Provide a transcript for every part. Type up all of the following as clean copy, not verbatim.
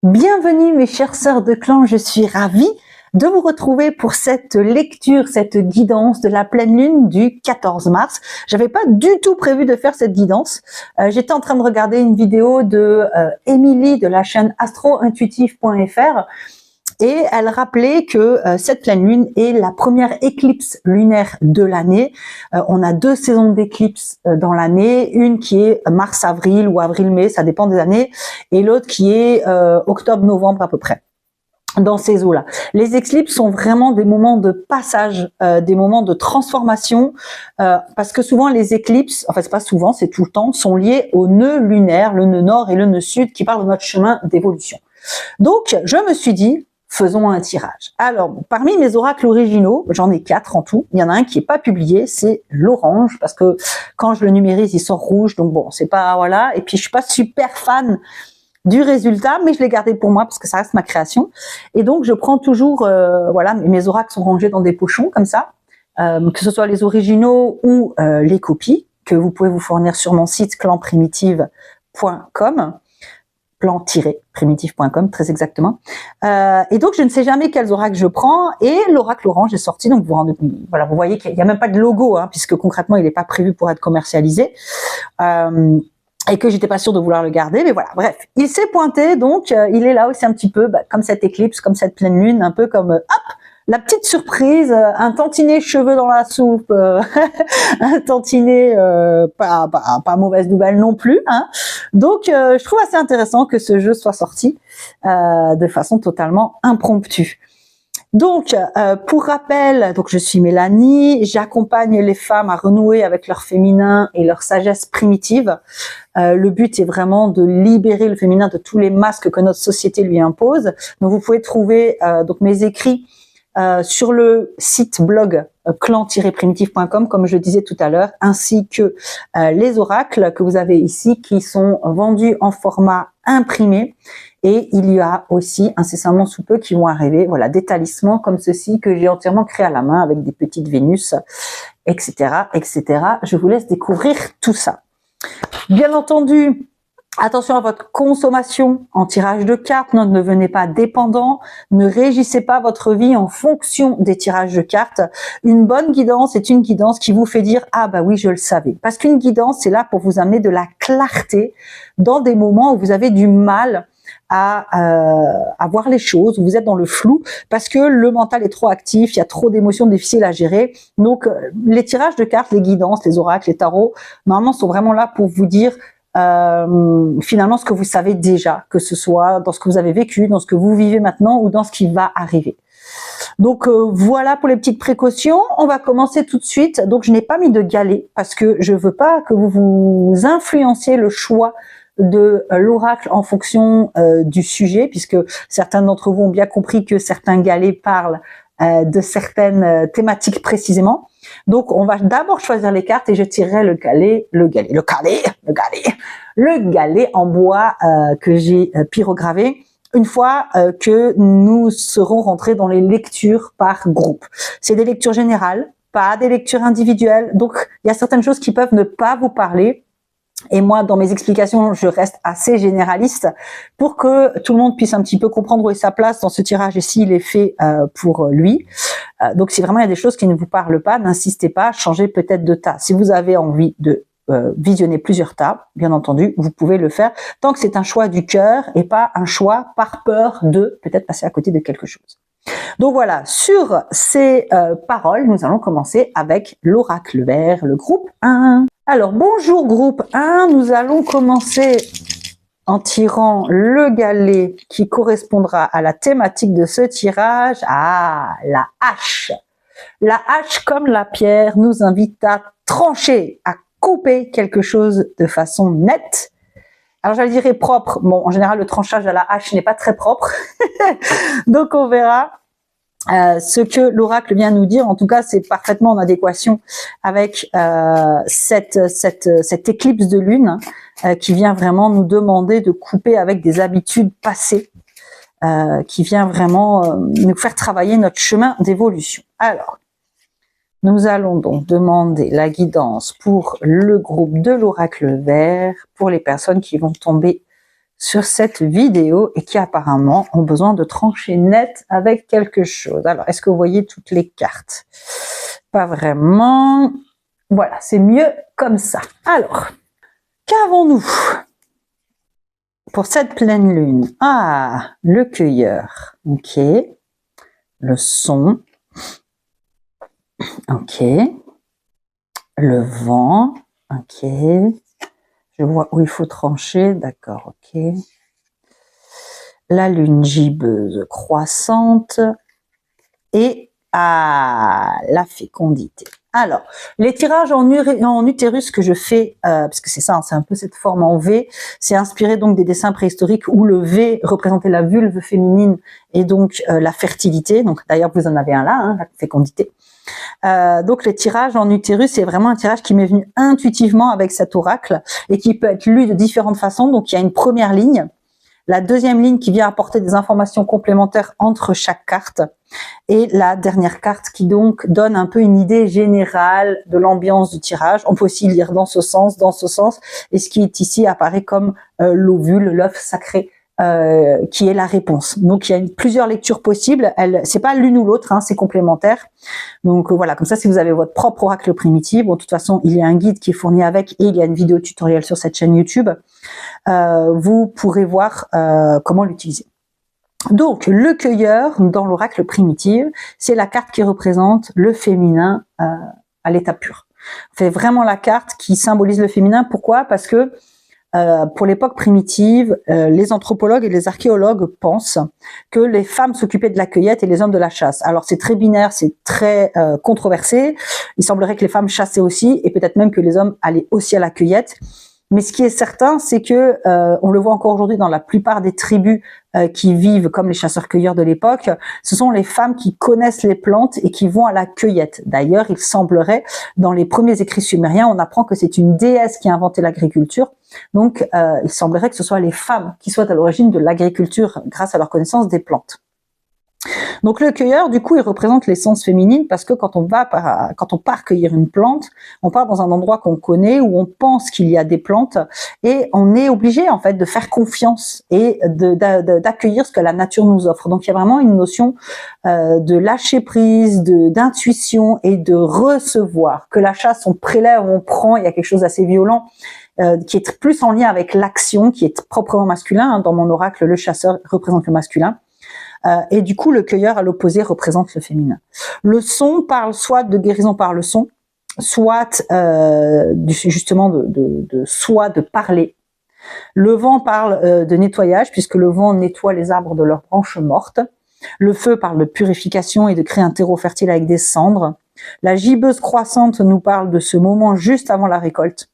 Bienvenue mes chères sœurs de clan, je suis ravie de vous retrouver pour cette lecture, cette guidance de la pleine lune du 14 mars. J'avais pas du tout prévu de faire cette guidance. J'étais en train de regarder une vidéo de Émilie de la chaîne astrointuitif.fr et elle rappelait que cette pleine lune est la première éclipse lunaire de l'année. On a deux saisons d'éclipses dans l'année, une qui est mars-avril ou avril-mai, ça dépend des années, et l'autre qui est octobre-novembre à peu près, dans ces eaux-là. Les éclipses sont vraiment des moments de passage, des moments de transformation, parce que souvent les éclipses, enfin c'est pas souvent, c'est tout le temps, sont liées au nœud lunaire, le nœud nord et le nœud sud, qui parlent de notre chemin d'évolution. Donc je me suis dit, faisons un tirage. Alors, parmi mes oracles originaux, j'en ai 4 en tout. Il y en a un qui est pas publié, c'est l'orange, parce que quand je le numérise, il sort rouge, donc bon, c'est pas, voilà. Et puis, je suis pas super fan du résultat, mais je l'ai gardé pour moi, parce que ça reste ma création. Et donc, je prends toujours, voilà, mes oracles sont rangés dans des pochons, comme ça, que ce soit les originaux ou les copies, que vous pouvez vous fournir sur mon site clanprimitive.com. plan-primitif.com, très exactement. Et donc, je ne sais jamais quels oracles je prends. Et l'oracle orange est sorti. Donc, voilà, vous voyez qu'il n'y a même pas de logo, hein, puisque concrètement, il n'est pas prévu pour être commercialisé. Et que j'étais pas sûre de vouloir le garder. Mais voilà, bref. Il s'est pointé. Donc, il est là aussi un petit peu comme cette éclipse, comme cette pleine lune, un peu comme, hop, la petite surprise, un tantinet cheveux dans la soupe, un tantinet pas mauvaise nouvelle non plus. Hein. Donc, je trouve assez intéressant que ce jeu soit sorti de façon totalement impromptue. Donc, pour rappel, donc je suis Mélanie, j'accompagne les femmes à renouer avec leur féminin et leur sagesse primitive. Le but est vraiment de libérer le féminin de tous les masques que notre société lui impose. Donc, vous pouvez trouver donc mes écrits sur le site blog clan-primitif.com, comme je le disais tout à l'heure, ainsi que les oracles que vous avez ici qui sont vendus en format imprimé. Et il y a aussi incessamment sous peu qui vont arriver, voilà, des talismans comme ceci que j'ai entièrement créé à la main avec des petites Vénus, etc., etc. Je vous laisse découvrir tout ça. Bien entendu, attention à votre consommation en tirage de cartes, ne devenez pas dépendant, ne régissez pas votre vie en fonction des tirages de cartes. Une bonne guidance est une guidance qui vous fait dire « Ah bah oui, je le savais ». Parce qu'une guidance, c'est là pour vous amener de la clarté dans des moments où vous avez du mal à voir les choses, où vous êtes dans le flou, parce que le mental est trop actif, il y a trop d'émotions difficiles à gérer. Donc, les tirages de cartes, les guidances, les oracles, les tarots, normalement, sont vraiment là pour vous dire finalement ce que vous savez déjà, que ce soit dans ce que vous avez vécu, dans ce que vous vivez maintenant ou dans ce qui va arriver. Donc voilà pour les petites précautions. On va commencer tout de suite. Donc je n'ai pas mis de galet parce que je veux pas que vous vous influenciez le choix de l'oracle en fonction du sujet, puisque certains d'entre vous ont bien compris que certains galets parlent de certaines thématiques précisément. Donc, on va d'abord choisir les cartes et je tirerai le galet en bois que j'ai pyrogravé une fois que nous serons rentrés dans les lectures par groupe. C'est des lectures générales, pas des lectures individuelles. Donc, il y a certaines choses qui peuvent ne pas vous parler. Et moi, dans mes explications, je reste assez généraliste pour que tout le monde puisse un petit peu comprendre où est sa place dans ce tirage et s'il est fait pour lui. Donc, si vraiment il y a des choses qui ne vous parlent pas, n'insistez pas, changez peut-être de tas. Si vous avez envie de visionner plusieurs tas, bien entendu, vous pouvez le faire tant que c'est un choix du cœur et pas un choix par peur de peut-être passer à côté de quelque chose. Donc voilà, sur ces paroles, nous allons commencer avec l'oracle vert, le groupe 1. Alors, bonjour groupe 1, nous allons commencer en tirant le galet qui correspondra à la thématique de ce tirage. Ah, la hache. La hache, comme la pierre, nous invite à trancher, à couper quelque chose de façon nette. Alors, j'allais dire propre. Bon, en général, le tranchage à la hache n'est pas très propre. Donc, on verra. Ce que l'oracle vient nous dire, en tout cas, c'est parfaitement en adéquation avec cette éclipse de lune qui vient vraiment nous demander de couper avec des habitudes passées, qui vient vraiment nous faire travailler notre chemin d'évolution. Alors, nous allons donc demander la guidance pour le groupe de l'oracle vert, pour les personnes qui vont tomber sur cette vidéo et qui apparemment ont besoin de trancher net avec quelque chose. Alors, est-ce que vous voyez toutes les cartes? Pas vraiment. Voilà, c'est mieux comme ça. Alors, qu'avons-nous pour cette pleine lune? Ah, le cueilleur. Ok. Le son. Ok. Le vent. Ok. Je vois où il faut trancher. D'accord, ok. La lune gibbeuse croissante. Et la fécondité. Alors, les tirages en utérus que je fais, parce que c'est ça, hein, c'est un peu cette forme en V, c'est inspiré donc des dessins préhistoriques où le V représentait la vulve féminine et donc la fertilité. Donc d'ailleurs, vous en avez un là, hein, la fécondité. Donc les tirages en utérus, c'est vraiment un tirage qui m'est venu intuitivement avec cet oracle et qui peut être lu de différentes façons. Donc il y a une première ligne, la deuxième ligne qui vient apporter des informations complémentaires entre chaque carte, et la dernière carte qui donc donne un peu une idée générale de l'ambiance du tirage. On peut aussi lire dans ce sens, et ce qui est ici apparaît comme l'ovule, l'œuf sacré, qui est la réponse. Donc il y a plusieurs lectures possibles, c'est pas l'une ou l'autre, hein, c'est complémentaire. Donc voilà, comme ça si vous avez votre propre oracle primitif, bon de toute façon il y a un guide qui est fourni avec et il y a une vidéo tutoriel sur cette chaîne YouTube, vous pourrez voir comment l'utiliser. Donc le cueilleur dans l'oracle primitif, c'est la carte qui représente le féminin à l'état pur. C'est vraiment la carte qui symbolise le féminin. Pourquoi? Parce que pour l'époque primitive, les anthropologues et les archéologues pensent que les femmes s'occupaient de la cueillette et les hommes de la chasse. Alors c'est très binaire, c'est très controversé. Il semblerait que les femmes chassaient aussi et peut-être même que les hommes allaient aussi à la cueillette. Mais ce qui est certain, c'est que on le voit encore aujourd'hui dans la plupart des tribus qui vivent comme les chasseurs-cueilleurs de l'époque, ce sont les femmes qui connaissent les plantes et qui vont à la cueillette. D'ailleurs, il semblerait, dans les premiers écrits sumériens, on apprend que c'est une déesse qui a inventé l'agriculture. Donc, il semblerait que ce soit les femmes qui soient à l'origine de l'agriculture grâce à leur connaissance des plantes. Donc le cueilleur, du coup, il représente l'essence féminine parce que quand on part cueillir une plante, on part dans un endroit qu'on connaît où on pense qu'il y a des plantes et on est obligé en fait de faire confiance et d'accueillir ce que la nature nous offre. Donc il y a vraiment une notion de lâcher prise, d'intuition et de recevoir. Que la chasse, on prélève, on prend, il y a quelque chose d'assez violent. Qui est plus en lien avec l'action, qui est proprement masculin. Hein. Dans mon oracle, le chasseur représente le masculin. Et du coup, le cueilleur à l'opposé représente le féminin. Le son parle soit de guérison par le son, soit justement de parler. Le vent parle de nettoyage, puisque le vent nettoie les arbres de leurs branches mortes. Le feu parle de purification et de créer un terreau fertile avec des cendres. La gibbeuse croissante nous parle de ce moment juste avant la récolte,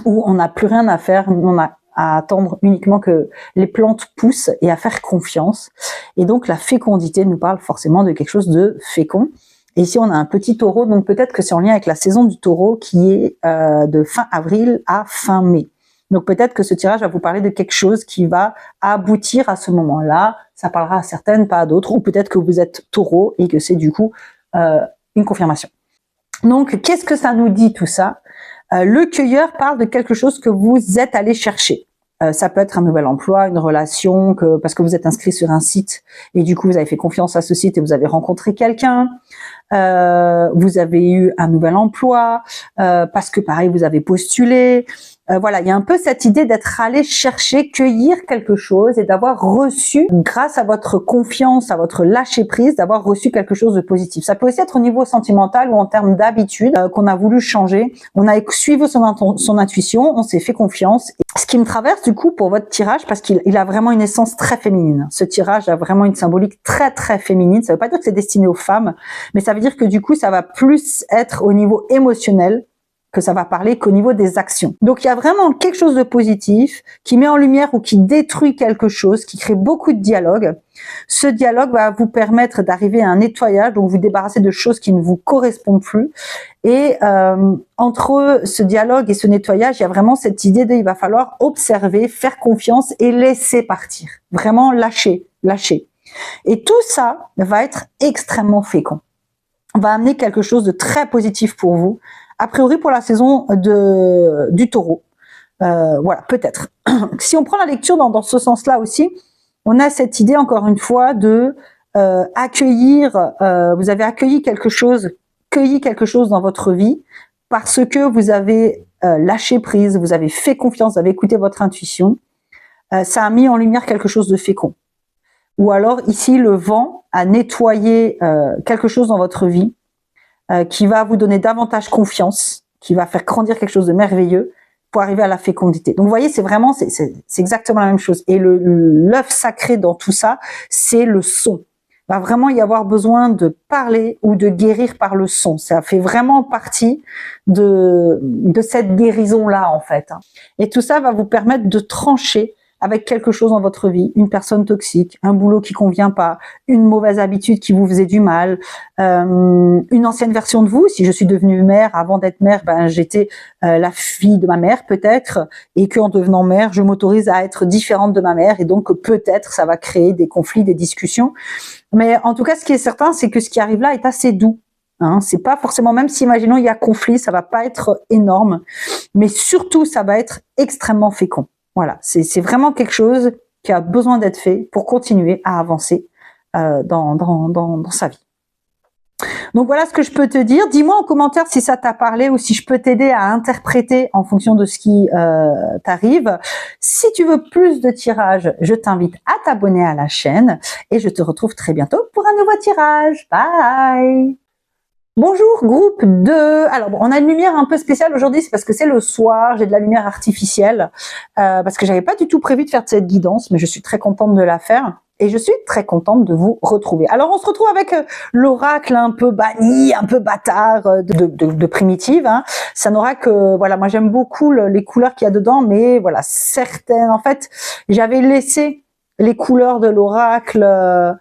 où on n'a plus rien à faire, on a à attendre uniquement que les plantes poussent et à faire confiance. Et donc la fécondité nous parle forcément de quelque chose de fécond. Et ici on a un petit taureau, donc peut-être que c'est en lien avec la saison du taureau qui est de fin avril à fin mai. Donc peut-être que ce tirage va vous parler de quelque chose qui va aboutir à ce moment-là. Ça parlera à certaines, pas à d'autres. Ou peut-être que vous êtes taureau et que c'est du coup une confirmation. Donc qu'est-ce que ça nous dit tout ça? Le cueilleur parle de quelque chose que vous êtes allé chercher. Ça peut être un nouvel emploi, une relation, parce que vous êtes inscrit sur un site et du coup vous avez fait confiance à ce site et vous avez rencontré quelqu'un. Vous avez eu un nouvel emploi, parce que pareil vous avez postulé. Voilà, il y a un peu cette idée d'être allé chercher, cueillir quelque chose et d'avoir reçu, grâce à votre confiance, à votre lâcher prise, d'avoir reçu quelque chose de positif. Ça peut aussi être au niveau sentimental ou en termes d'habitude qu'on a voulu changer. On a suivi son intuition, on s'est fait confiance. Ce qui me traverse du coup pour votre tirage, parce qu'il a vraiment une essence très féminine. Ce tirage a vraiment une symbolique très très féminine. Ça veut pas dire que c'est destiné aux femmes, mais ça veut dire que du coup ça va plus être au niveau émotionnel que ça va parler qu'au niveau des actions. Donc il y a vraiment quelque chose de positif qui met en lumière ou qui détruit quelque chose, qui crée beaucoup de dialogue. Ce dialogue va vous permettre d'arriver à un nettoyage, donc vous débarrasser de choses qui ne vous correspondent plus. Et entre ce dialogue et ce nettoyage, il y a vraiment cette idée de il va falloir observer, faire confiance et laisser partir. Vraiment lâcher. Et tout ça va être extrêmement fécond. On va amener quelque chose de très positif pour vous. A priori pour la saison du taureau. Voilà, peut-être. Si on prend la lecture dans ce sens-là aussi, on a cette idée, encore une fois, de accueillir, vous avez accueilli quelque chose, cueilli quelque chose dans votre vie, parce que vous avez lâché prise, vous avez fait confiance, vous avez écouté votre intuition, ça a mis en lumière quelque chose de fécond. Ou alors, ici, le vent a nettoyé quelque chose dans votre vie, qui va vous donner davantage confiance, qui va faire grandir quelque chose de merveilleux pour arriver à la fécondité. Donc, vous voyez, c'est vraiment, c'est exactement la même chose. Et l'œuf sacré dans tout ça, c'est le son. Il va vraiment y avoir besoin de parler ou de guérir par le son. Ça fait vraiment partie de cette guérison-là, en fait. Et tout ça va vous permettre de trancher avec quelque chose dans votre vie, une personne toxique, un boulot qui convient pas, une mauvaise habitude qui vous faisait du mal, une ancienne version de vous. Si je suis devenue mère, avant d'être mère, ben j'étais la fille de ma mère peut-être, et qu'en devenant mère, je m'autorise à être différente de ma mère, et donc peut-être ça va créer des conflits, des discussions. Mais en tout cas, ce qui est certain, c'est que ce qui arrive là est assez doux. Hein, c'est pas forcément, même si imaginons il y a conflit, ça va pas être énorme, mais surtout ça va être extrêmement fécond. Voilà, c'est vraiment quelque chose qui a besoin d'être fait pour continuer à avancer dans sa vie. Donc voilà ce que je peux te dire. Dis-moi en commentaire si ça t'a parlé ou si je peux t'aider à interpréter en fonction de ce qui t'arrive. Si tu veux plus de tirages, je t'invite à t'abonner à la chaîne et je te retrouve très bientôt pour un nouveau tirage. Bye! Bonjour groupe 2. Alors bon, on a une lumière un peu spéciale aujourd'hui, c'est parce que c'est le soir, j'ai de la lumière artificielle, parce que j'avais pas du tout prévu de faire cette guidance, mais je suis très contente de la faire. Et je suis très contente de vous retrouver. Alors on se retrouve avec l'oracle un peu banni, un peu bâtard de Primitive. Hein. C'est un oracle, voilà, moi j'aime beaucoup les couleurs qu'il y a dedans, mais voilà, certaines, en fait, j'avais laissé les couleurs de l'oracle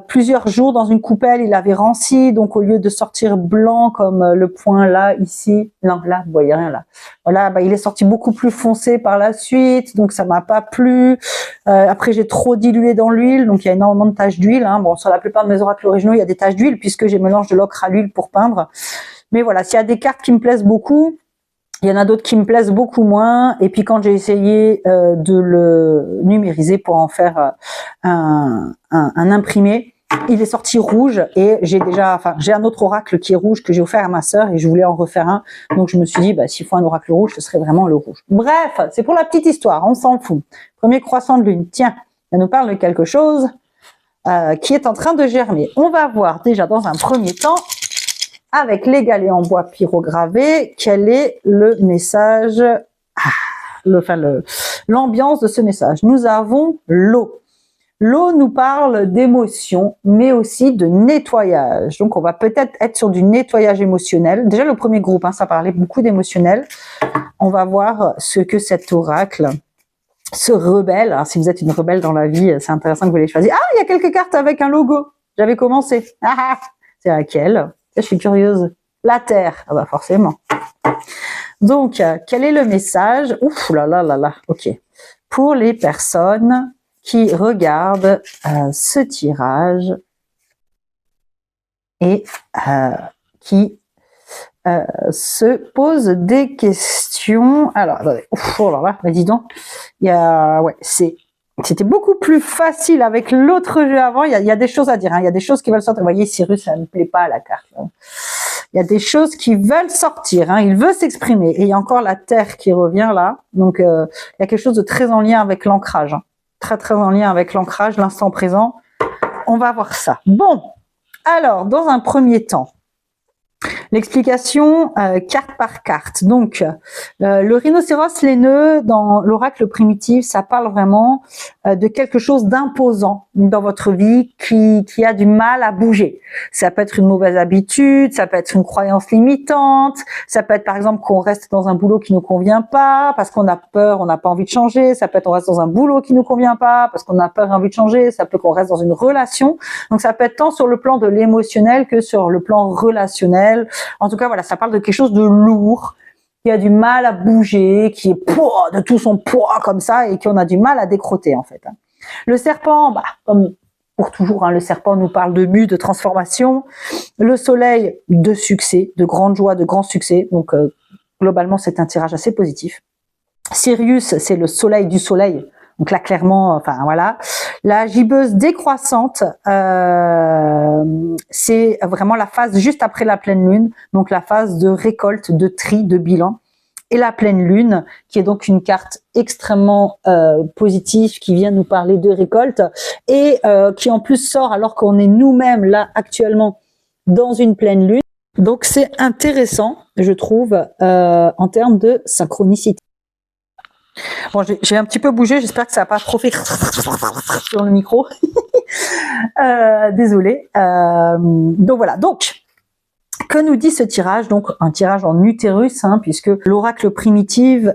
plusieurs jours dans une coupelle, il avait ranci, donc au lieu de sortir blanc comme le point là, ici, non, là, vous voyez rien là. Voilà, bah, il est sorti beaucoup plus foncé par la suite, donc ça m'a pas plu. Après, j'ai trop dilué dans l'huile, donc il y a énormément de taches d'huile. Hein. Bon, sur la plupart de mes oracles originaux, il y a des taches d'huile puisque j'ai mélange de l'ocre à l'huile pour peindre. Mais voilà, s'il y a des cartes qui me plaisent beaucoup, il y en a d'autres qui me plaisent beaucoup moins. Et puis quand j'ai essayé de le numériser pour en faire un imprimé, il est sorti rouge et j'ai un autre oracle qui est rouge que j'ai offert à ma sœur et je voulais en refaire un. Donc je me suis dit, bah, s'il faut un oracle rouge, ce serait vraiment le rouge. Bref, c'est pour la petite histoire, on s'en fout. Premier croissant de lune, tiens, ça nous parle de quelque chose qui est en train de germer. On va voir déjà dans un premier temps, avec les galets en bois pyrogravés, quel est le message, l'ambiance de ce message. Nous avons l'eau. L'eau nous parle d'émotion, mais aussi de nettoyage. Donc, on va peut-être être sur du nettoyage émotionnel. Déjà, le premier groupe, hein, ça parlait beaucoup d'émotionnel. On va voir ce que cet oracle, ce rebelle, alors si vous êtes une rebelle dans la vie, c'est intéressant que vous les choisissiez. Ah, il y a quelques cartes avec un logo. J'avais commencé. C'est laquelle? Je suis curieuse. La Terre. Ah bah forcément. Donc, quel est le message? Ouf là là là là. Ok. Pour les personnes qui regardent ce tirage et qui se posent des questions. Alors, attendez. Ouf, oh là là. Bah dis donc. Il y a, ouais, c'était beaucoup plus facile avec l'autre jeu avant. Il y a des choses à dire. Hein. Il y a des choses qui veulent sortir. Vous voyez, Cyrus, ça ne me plaît pas à la carte. Hein. Il y a des choses qui veulent sortir. Hein. Il veut s'exprimer. Et il y a encore la Terre qui revient là. Donc, il y a quelque chose de très en lien avec l'ancrage. Hein. Très, très en lien avec l'ancrage, l'instant présent. On va voir ça. Bon. Alors, dans un premier temps, l'explication carte par carte. Donc, le rhinocéros laineux dans l'oracle primitif, ça parle vraiment de quelque chose d'imposant dans votre vie qui a du mal à bouger. Ça peut être une mauvaise habitude, ça peut être une croyance limitante, ça peut être par exemple qu'on reste dans un boulot qui nous convient pas parce qu'on a peur, on n'a pas envie de changer, ça peut être qu'on reste dans un boulot qui nous convient pas parce qu'on a peur et envie de changer, ça peut qu'on reste dans une relation. Donc ça peut être tant sur le plan de l'émotionnel que sur le plan relationnel. En tout cas, voilà, ça parle de quelque chose de lourd, qui a du mal à bouger, qui est de tout son poids comme ça et qu'on a du mal à décrotter en fait. Le serpent, bah, comme pour toujours, hein, le serpent nous parle de mue, de transformation. Le soleil, de succès, de grande joie, de grand succès. Donc globalement, c'est un tirage assez positif. Sirius, c'est le soleil du soleil. Donc là, clairement, enfin voilà. La gibbeuse décroissante, c'est vraiment la phase juste après la pleine lune, donc la phase de récolte, de tri, de bilan. Et la pleine lune, qui est donc une carte extrêmement positive, qui vient nous parler de récolte, et qui en plus sort alors qu'on est nous-mêmes là actuellement dans une pleine lune. Donc c'est intéressant, je trouve, en termes de synchronicité. Bon, j'ai un petit peu bougé, j'espère que ça n'a pas trop fait sur le micro. Désolée. Donc voilà, donc que nous dit ce tirage? Donc un tirage en utérus, hein, puisque l'oracle primitif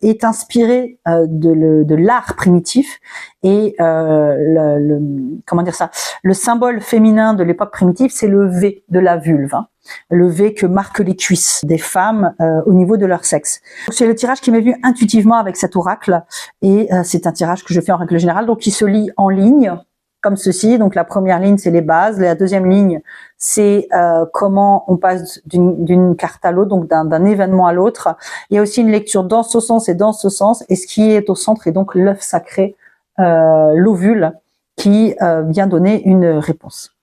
est inspiré de l'art primitif, et comment dire ça, le symbole féminin de l'époque primitive, c'est le V de la vulve, hein, le V que marquent les cuisses des femmes au niveau de leur sexe. C'est le tirage qui m'est venu intuitivement avec cet oracle, et c'est un tirage que je fais en règle générale, donc qui se lit en ligne comme ceci. Donc la première ligne, c'est les bases. La deuxième ligne, c'est comment on passe d'une carte à l'autre, donc d'un événement à l'autre. Il y a aussi une lecture dans ce sens et dans ce sens. Et ce qui est au centre est donc l'œuf sacré, l'ovule, qui vient donner une réponse.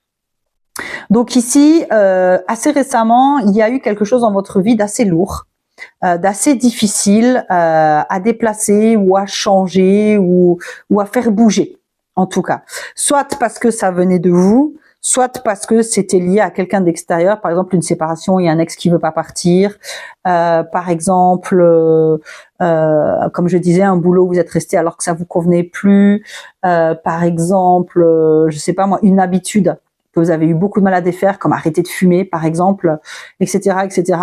Donc ici, assez récemment, il y a eu quelque chose dans votre vie d'assez lourd, d'assez difficile à déplacer ou à changer ou à faire bouger. En tout cas, soit parce que ça venait de vous, soit parce que c'était lié à quelqu'un d'extérieur, par exemple une séparation, il y a un ex qui veut pas partir, par exemple, comme je disais, un boulot où vous êtes resté alors que ça vous convenait plus, par exemple, je sais pas moi, une habitude que vous avez eu beaucoup de mal à défaire, comme arrêter de fumer, par exemple, etc., etc.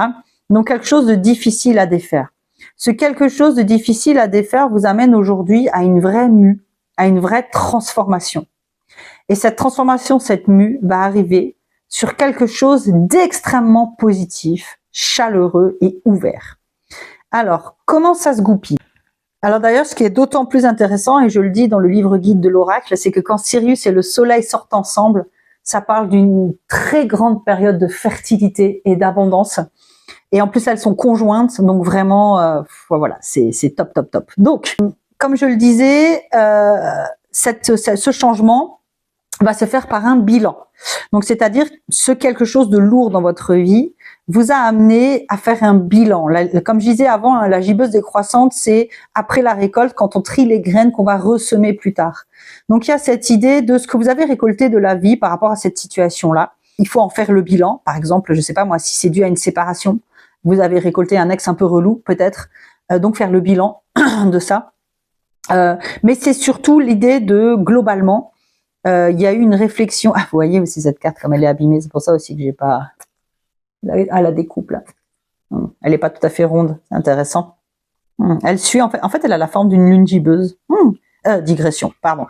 Donc quelque chose de difficile à défaire. Ce quelque chose de difficile à défaire vous amène aujourd'hui à une vraie mue, à une vraie transformation. Et cette transformation, cette mue, va arriver sur quelque chose d'extrêmement positif, chaleureux et ouvert. Alors, comment ça se goupille? Alors d'ailleurs, ce qui est d'autant plus intéressant, et je le dis dans le livre guide de l'oracle, c'est que quand Sirius et le soleil sortent ensemble, ça parle d'une très grande période de fertilité et d'abondance. Et en plus, elles sont conjointes, donc vraiment, voilà, c'est top, top, top. Donc, comme je le disais, ce changement va se faire par un bilan. Donc, c'est-à-dire ce quelque chose de lourd dans votre vie vous a amené à faire un bilan. Comme je disais avant, hein, la gibbeuse décroissante, c'est après la récolte, quand on trie les graines qu'on va ressemer plus tard. Donc, il y a cette idée de ce que vous avez récolté de la vie par rapport à cette situation-là. Il faut en faire le bilan. Par exemple, je sais pas moi, si c'est dû à une séparation, vous avez récolté un ex un peu relou, peut-être. Donc, faire le bilan de ça. Mais c'est surtout l'idée de, globalement, il y a eu une réflexion. Ah, vous voyez aussi cette carte comme elle est abîmée, c'est pour ça aussi que j'ai pas. Ah, la découpe là. Elle est pas tout à fait ronde, c'est intéressant. Elle suit en fait, elle a la forme d'une lune gibbeuse. Digression, pardon.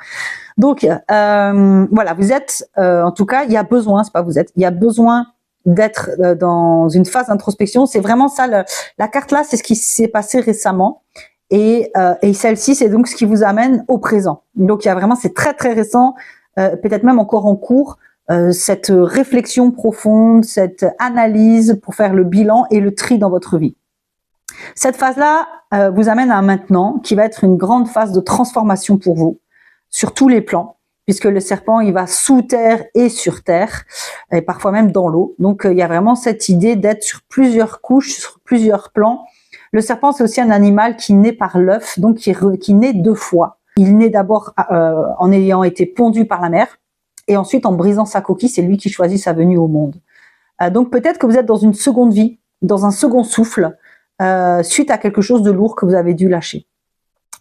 Donc voilà, vous êtes, en tout cas, il y a besoin, c'est pas vous êtes, il y a besoin d'être dans une phase d'introspection. C'est vraiment ça. La carte là, c'est ce qui s'est passé récemment. Et celle-ci, c'est donc ce qui vous amène au présent. Donc il y a vraiment, c'est très très récent, peut-être même encore en cours, cette réflexion profonde, cette analyse pour faire le bilan et le tri dans votre vie. Cette phase-là vous amène à un maintenant qui va être une grande phase de transformation pour vous sur tous les plans, puisque le serpent, il va sous terre et sur terre, et parfois même dans l'eau. Donc il y a vraiment cette idée d'être sur plusieurs couches, sur plusieurs plans. Le serpent, c'est aussi un animal qui naît par l'œuf, donc qui naît deux fois. Il naît d'abord en ayant été pondu par la mère, et ensuite en brisant sa coquille, c'est lui qui choisit sa venue au monde. Donc peut-être que vous êtes dans une seconde vie, dans un second souffle, suite à quelque chose de lourd que vous avez dû lâcher.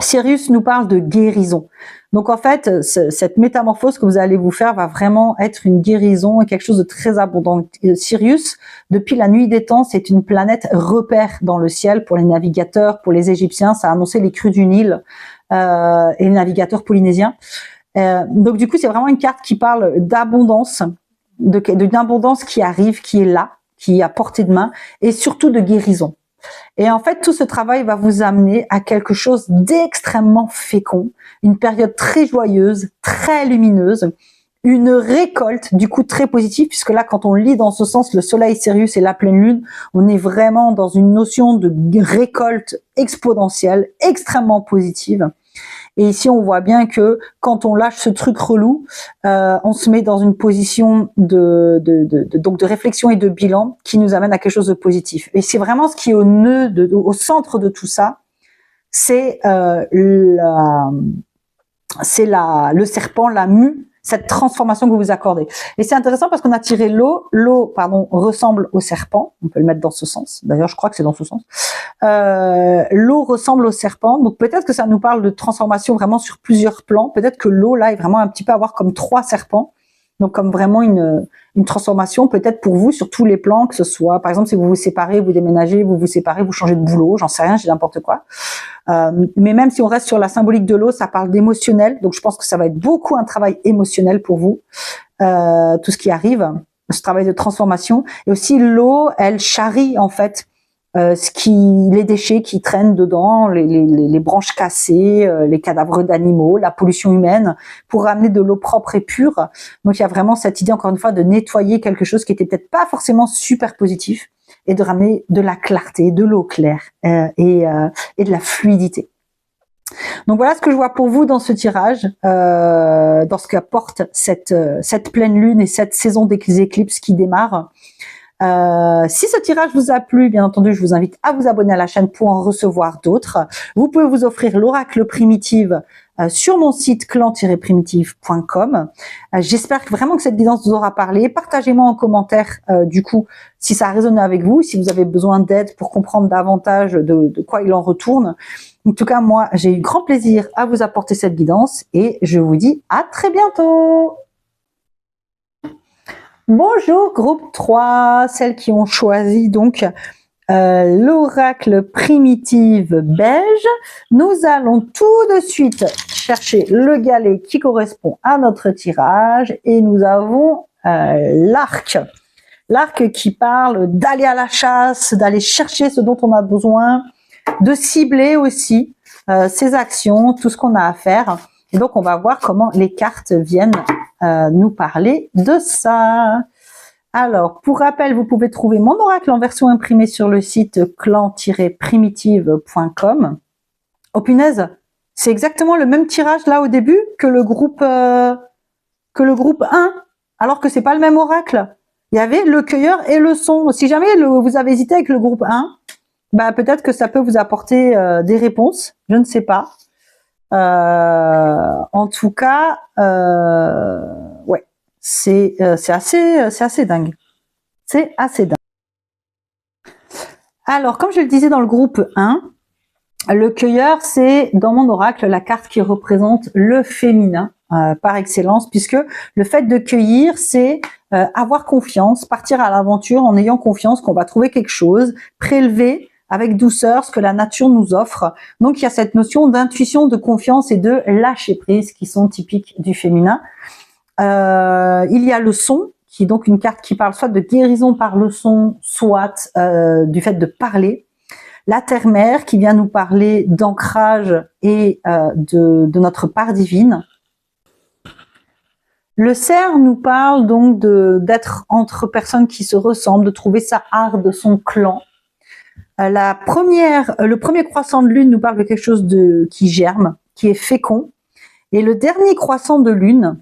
Sirius nous parle de guérison. Donc en fait, cette métamorphose que vous allez vous faire va vraiment être une guérison et quelque chose de très abondant. Sirius, depuis la nuit des temps, c'est une planète repère dans le ciel pour les navigateurs, pour les Égyptiens. Ça a annoncé les crues du Nil et les navigateurs polynésiens. Donc du coup, c'est vraiment une carte qui parle d'abondance, d'une abondance qui arrive, qui est là, qui est à portée de main, et surtout de guérison. Et en fait, tout ce travail va vous amener à quelque chose d'extrêmement fécond, une période très joyeuse, très lumineuse, une récolte, du coup très positive, puisque là, quand on lit dans ce sens le soleil Sirius et la pleine lune, on est vraiment dans une notion de récolte exponentielle, extrêmement positive. Et ici, on voit bien que quand on lâche ce truc relou, on se met dans une position donc de réflexion et de bilan qui nous amène à quelque chose de positif. Et c'est vraiment ce qui est au nœud, au centre de tout ça, c'est le serpent, la mue, cette transformation que vous vous accordez. Et c'est intéressant parce qu'on a tiré l'eau. L'eau, ressemble au serpent. On peut le mettre dans ce sens. D'ailleurs, je crois que c'est dans ce sens. L'eau ressemble au serpent. Donc peut-être que ça nous parle de transformation vraiment sur plusieurs plans. Peut-être que l'eau, là, est vraiment un petit peu à voir comme 3 serpents. Donc comme vraiment une transformation peut-être pour vous sur tous les plans, que ce soit, par exemple, si vous vous séparez, vous déménagez, vous vous séparez, vous changez de boulot, j'en sais rien, j'ai n'importe quoi. Mais même si on reste sur la symbolique de l'eau, ça parle d'émotionnel. Donc je pense que ça va être beaucoup un travail émotionnel pour vous, tout ce qui arrive, ce travail de transformation. Et aussi l'eau, elle charrie en fait les déchets qui traînent dedans, les branches cassées, les cadavres d'animaux, la pollution humaine, pour ramener de l'eau propre et pure. Donc il y a vraiment cette idée, encore une fois, de nettoyer quelque chose qui était peut-être pas forcément super positif, et de ramener de la clarté, de l'eau claire et de la fluidité. Donc voilà ce que je vois pour vous dans ce tirage, dans ce qu'apporte cette pleine lune et cette saison des éclipses qui démarre. Si ce tirage vous a plu, bien entendu, je vous invite à vous abonner à la chaîne pour en recevoir d'autres. Vous pouvez vous offrir l'oracle primitive sur mon site clan-primitive.com. J'espère vraiment que cette guidance vous aura parlé. Partagez-moi en commentaire, du coup, si ça a résonné avec vous, si vous avez besoin d'aide pour comprendre davantage de quoi il en retourne. En tout cas, moi, j'ai eu grand plaisir à vous apporter cette guidance et je vous dis à très bientôt. Bonjour groupe 3, celles qui ont choisi donc l'oracle primitive beige. Nous allons tout de suite chercher le galet qui correspond à notre tirage et nous avons l'arc. L'arc qui parle d'aller à la chasse, d'aller chercher ce dont on a besoin, de cibler aussi ses actions, tout ce qu'on a à faire. Et donc on va voir comment les cartes viennent nous parler de ça. Alors, pour rappel, vous pouvez trouver mon oracle en version imprimée sur le site clan-primitive.com. Oh punaise, c'est exactement le même tirage là au début que le groupe 1, alors que c'est pas le même oracle. Il y avait le cueilleur et le son. Si jamais vous avez hésité avec le groupe 1, bah peut-être que ça peut vous apporter des réponses. Je ne sais pas. En tout cas, ouais, c'est assez dingue. C'est assez dingue. Alors, comme je le disais dans le groupe 1, le cueilleur, c'est dans mon oracle la carte qui représente le féminin par excellence, puisque le fait de cueillir, c'est avoir confiance, partir à l'aventure en ayant confiance qu'on va trouver quelque chose, prélever avec douceur ce que la nature nous offre. Donc il y a cette notion d'intuition, de confiance et de lâcher prise qui sont typiques du féminin. Il y a le son, qui est donc une carte qui parle soit de guérison par le son, soit du fait de parler. La terre-mère qui vient nous parler d'ancrage et de notre part divine. Le cerf nous parle donc d'être entre personnes qui se ressemblent, de trouver sa harde, son clan. Le premier croissant de lune nous parle de quelque chose qui germe, qui est fécond. Et le dernier croissant de lune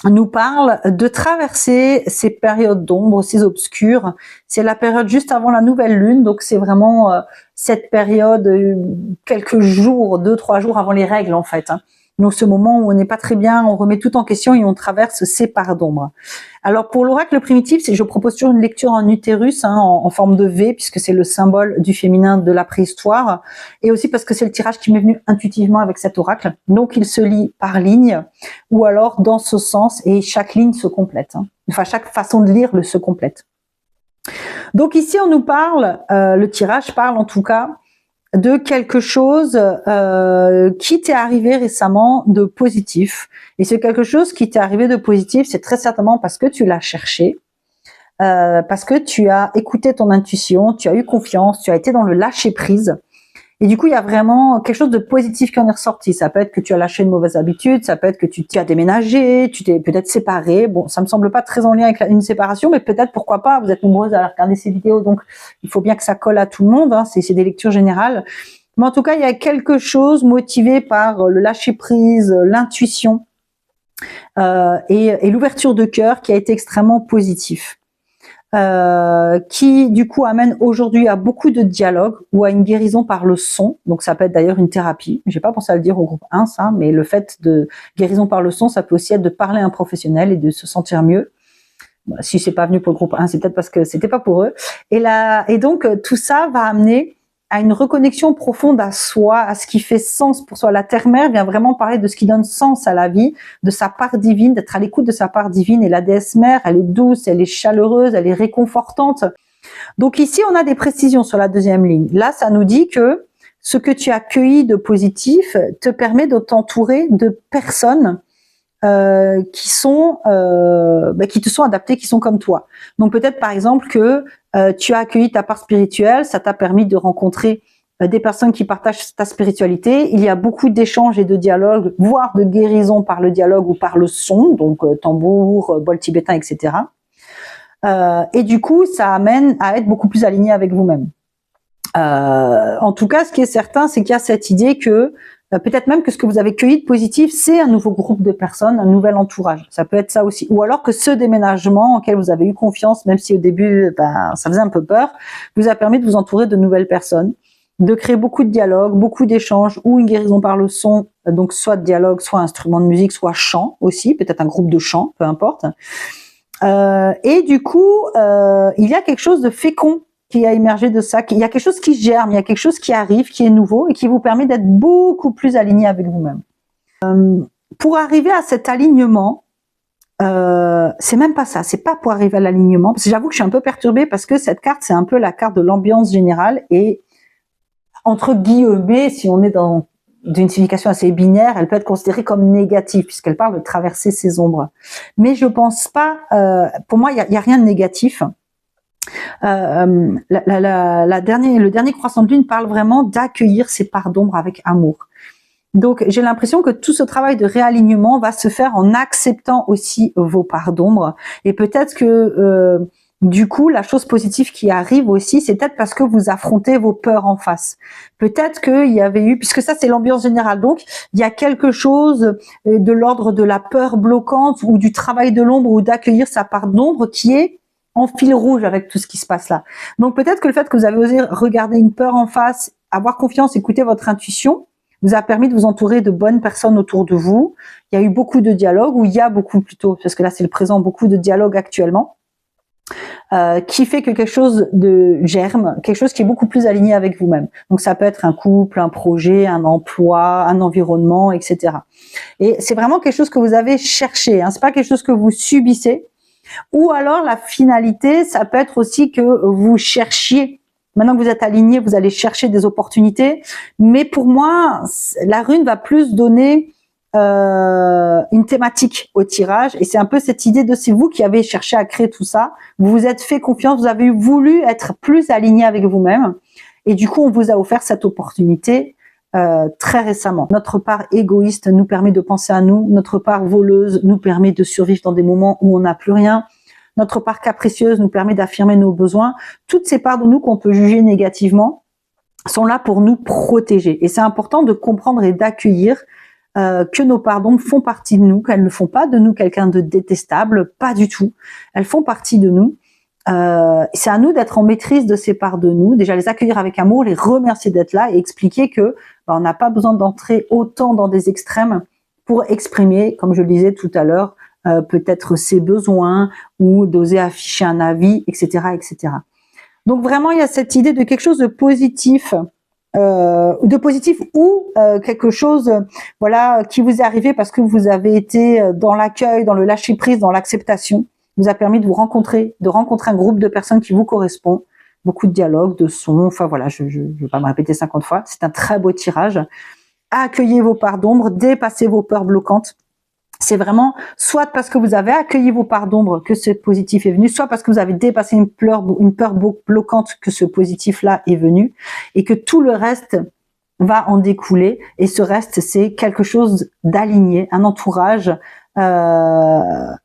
nous parle de traverser ces périodes d'ombre, ces obscurs. C'est la période juste avant la nouvelle lune, donc c'est vraiment cette période, quelques jours, 2-3 jours avant les règles en fait. Donc ce moment où on n'est pas très bien, on remet tout en question et on traverse ces parts d'ombre. Alors pour l'oracle primitif, je propose toujours une lecture en utérus, en forme de V, puisque c'est le symbole du féminin de la préhistoire, et aussi parce que c'est le tirage qui m'est venu intuitivement avec cet oracle. Donc il se lit par ligne, ou alors dans ce sens, et chaque ligne se complète. Enfin, chaque façon de lire se complète. Donc ici on nous parle, le tirage parle en tout cas, de quelque chose qui t'est arrivé récemment de positif. Et c'est quelque chose qui t'est arrivé de positif, c'est très certainement parce que tu l'as cherché, parce que tu as écouté ton intuition, tu as eu confiance, tu as été dans le lâcher prise. Et du coup, il y a vraiment quelque chose de positif qui en est ressorti. Ça peut être que tu as lâché une mauvaise habitude, ça peut être que tu as déménagé, tu t'es peut-être séparé. Bon, ça me semble pas très en lien avec une séparation, mais peut-être, pourquoi pas, vous êtes nombreuses à regarder ces vidéos, donc il faut bien que ça colle à tout le monde, hein, c'est des lectures générales. Mais en tout cas, il y a quelque chose motivé par le lâcher-prise, l'intuition et l'ouverture de cœur qui a été extrêmement positif. Qui du coup amène aujourd'hui à beaucoup de dialogue ou à une guérison par le son. Donc ça peut être d'ailleurs une thérapie. J'ai pas pensé à le dire au groupe 1, ça, mais le fait de guérison par le son, ça peut aussi être de parler à un professionnel et de se sentir mieux. Si c'est pas venu pour le groupe 1, c'est peut-être parce que c'était pas pour eux. Et donc tout ça va amener à une reconnexion profonde à soi, à ce qui fait sens pour soi. La Terre-Mère vient vraiment parler de ce qui donne sens à la vie, de sa part divine, d'être à l'écoute de sa part divine. Et la déesse mère, elle est douce, elle est chaleureuse, elle est réconfortante. Donc ici, on a des précisions sur la deuxième ligne. Là, ça nous dit que ce que tu as accueilli de positif te permet de t'entourer de personnes qui te sont adaptées, qui sont comme toi. Donc peut-être par exemple que tu as accueilli ta part spirituelle, ça t'a permis de rencontrer des personnes qui partagent ta spiritualité. Il y a beaucoup d'échanges et de dialogues, voire de guérison par le dialogue ou par le son, donc tambour, bol tibétain, etc. Et du coup, ça amène à être beaucoup plus aligné avec vous-même. En tout cas, ce qui est certain, c'est qu'il y a cette idée que peut-être même que ce que vous avez cueilli de positif, c'est un nouveau groupe de personnes, un nouvel entourage. Ça peut être ça aussi. Ou alors que ce déménagement auquel vous avez eu confiance, même si au début, ça faisait un peu peur, vous a permis de vous entourer de nouvelles personnes, de créer beaucoup de dialogues, beaucoup d'échanges, ou une guérison par le son, donc soit de dialogue, soit instrument de musique, soit chant aussi, peut-être un groupe de chant, peu importe. Et du coup, il y a quelque chose de fécond qui a émergé de ça, il y a quelque chose qui germe, il y a quelque chose qui arrive, qui est nouveau et qui vous permet d'être beaucoup plus aligné avec vous-même. Pour arriver à cet alignement, c'est même pas ça, c'est pas pour arriver à l'alignement, parce que j'avoue que je suis un peu perturbée parce que cette carte, c'est un peu la carte de l'ambiance générale et entre guillemets, si on est dans d'une signification assez binaire, elle peut être considérée comme négative puisqu'elle parle de traverser ses ombres. Mais je pense pas, pour moi, il y a rien de négatif. Le dernier croissant de lune parle vraiment d'accueillir ses parts d'ombre avec amour. Donc, j'ai l'impression que tout ce travail de réalignement va se faire en acceptant aussi vos parts d'ombre. Et peut-être que, du coup, la chose positive qui arrive aussi, c'est peut-être parce que vous affrontez vos peurs en face. Peut-être qu'il y avait eu, puisque ça, c'est l'ambiance générale. Donc, il y a quelque chose de l'ordre de la peur bloquante ou du travail de l'ombre ou d'accueillir sa part d'ombre qui est en fil rouge avec tout ce qui se passe là. Donc peut-être que le fait que vous avez osé regarder une peur en face, avoir confiance, écouter votre intuition, vous a permis de vous entourer de bonnes personnes autour de vous. Il y a eu beaucoup de dialogues, ou il y a beaucoup plutôt, parce que là c'est le présent, beaucoup de dialogues actuellement, qui fait que quelque chose de germe, quelque chose qui est beaucoup plus aligné avec vous-même. Donc ça peut être un couple, un projet, un emploi, un environnement, etc. Et c'est vraiment quelque chose que vous avez cherché, hein. C'est pas quelque chose que vous subissez. Ou alors la finalité, ça peut être aussi que vous cherchiez, maintenant que vous êtes aligné, vous allez chercher des opportunités. Mais pour moi, la rune va plus donner une thématique au tirage. Et c'est un peu cette idée de c'est vous qui avez cherché à créer tout ça. Vous vous êtes fait confiance, vous avez voulu être plus aligné avec vous-même. Et du coup, on vous a offert cette opportunité très récemment. Notre part égoïste nous permet de penser à nous, notre part voleuse nous permet de survivre dans des moments où on n'a plus rien, notre part capricieuse nous permet d'affirmer nos besoins. Toutes ces parts de nous qu'on peut juger négativement sont là pour nous protéger. Et c'est important de comprendre et d'accueillir que nos parts d'ombre font partie de nous, qu'elles ne font pas de nous quelqu'un de détestable, pas du tout. Elles font partie de nous. C'est à nous d'être en maîtrise de ces parts de nous, déjà les accueillir avec amour, les remercier d'être là et expliquer que on n'a pas besoin d'entrer autant dans des extrêmes pour exprimer, comme je le disais tout à l'heure, peut-être ses besoins ou d'oser afficher un avis, etc., etc. Donc vraiment, il y a cette idée de quelque chose de positif, ou quelque chose, voilà, qui vous est arrivé parce que vous avez été dans l'accueil, dans le lâcher prise, dans l'acceptation, vous a permis de vous rencontrer, un groupe de personnes qui vous correspond, beaucoup de dialogues, de sons, enfin voilà, je vais pas me répéter 50 fois, c'est un très beau tirage. Accueillez vos parts d'ombre, dépassez vos peurs bloquantes. C'est vraiment soit parce que vous avez accueilli vos parts d'ombre que ce positif est venu, soit parce que vous avez dépassé une peur bloquante que ce positif-là est venu, et que tout le reste va en découler, et ce reste, c'est quelque chose d'aligné, un entourage, vraiment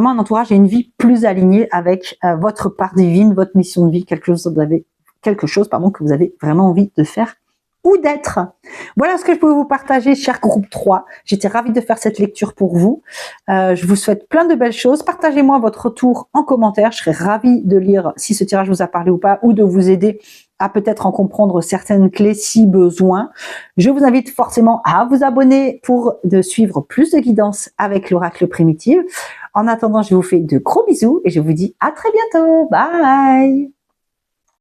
un entourage et une vie plus alignée avec votre part divine, votre mission de vie, quelque chose que vous avez vraiment envie de faire ou d'être. Voilà ce que je pouvais vous partager, cher groupe 3. J'étais ravie de faire cette lecture pour vous. Je vous souhaite plein de belles choses. Partagez-moi votre retour en commentaire. Je serais ravie de lire si ce tirage vous a parlé ou pas, ou de vous aider à peut-être en comprendre certaines clés si besoin. Je vous invite forcément à vous abonner pour de suivre plus de guidance avec l'oracle primitif. En attendant, je vous fais de gros bisous et je vous dis à très bientôt. Bye!